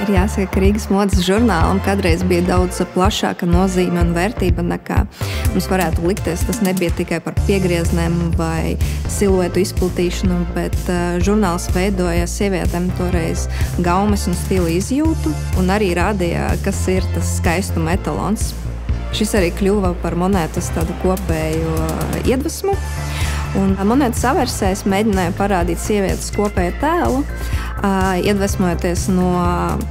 Ir jāsaka, ka Rīgas modes žurnālam kādreiz bija daudz plašāka nozīme un vērtība nekā mums varētu likties. Tas nebija tikai par piegrieznēm vai siluetu izplatīšanu, bet žurnāls veidoja sievietēm toreiz gaumes un stila izjūtu un arī rādīja, kas ir tas skaistuma etalons. Šis arī kļuva par monētas tādu kopēju iedvesmu. Un monētas aversēs mēģināja parādīt sievietes kopēju tēlu, iedvesmojoties no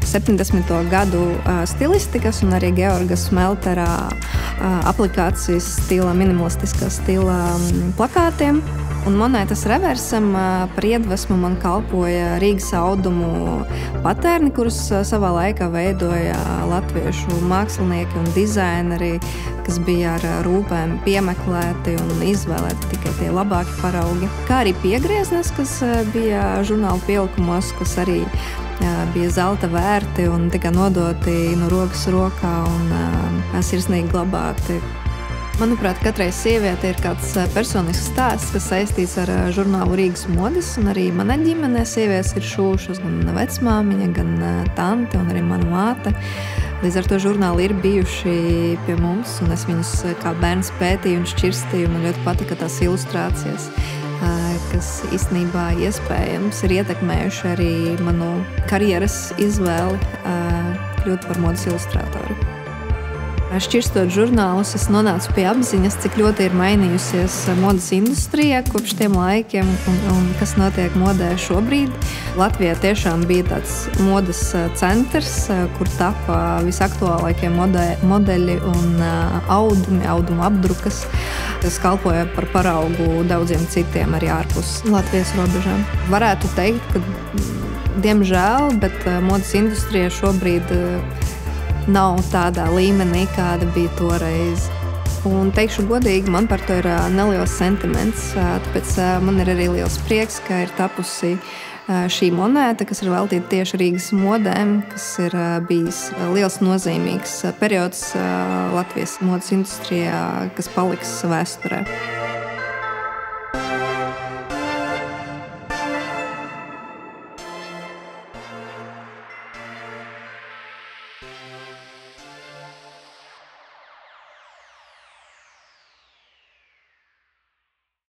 70. gadu stilistikas un arī Georga Smeltera aplikācijas stila, minimalistiskā stila plakātiem. Un monētas reversam par iedvesmu man kalpoja Rīgas audumu patērni, kurus savā laikā veidoja latviešu mākslinieki un dizaineri, kas bija ar rūpēm piemeklēti un izvēlēti tikai tie labāki paraugi. Kā arī piegrieznes, kas bija žurnāla pielikumos, kas arī bija zelta vērti un tika nodoti no rokas rokā un sirsnīgi glabāti. Manuprāt, katrai sievietei ir kāds personisks stāsts, kas saistīts ar žurnālu Rīgas modes, un arī manai ģimenē sievietes ir šūšas, gan vecmāmiņa, gan tante un arī mana māte. Līdz ar to žurnāli ir bijuši pie mums, un es viņus kā bērns pētīju un šķirstīju. Man ļoti patika tās ilustrācijas, kas īstenībā iespējams ir ietekmējuši arī manu karjeras izvēli kļūt par modes ilustrātoru. Šķirstot žurnālus, es nonācu pie apziņas, cik ļoti ir mainījusies modes industrija kopš tiem laikiem un kas notiek modē šobrīd. Latvijā tiešām bija tāds modes centrs, kur tapa visaktuālākie modeļi un audumu apdrukas, kas kalpoja par paraugu daudziem citiem arī ārpus Latvijas robežām. Varētu teikt, ka diemžēl, bet modes industrija šobrīd nav tādā līmenī, kāda bija toreiz. Un teikšu godīgi, man par to ir neliels sentiments, tāpēc man ir arī liels prieks, ka ir tapusi šī monēta, kas ir veltīta tieši Rīgas modēm, kas ir bijis liels nozīmīgs periods Latvijas modes industrijā, kas paliks vēsturē.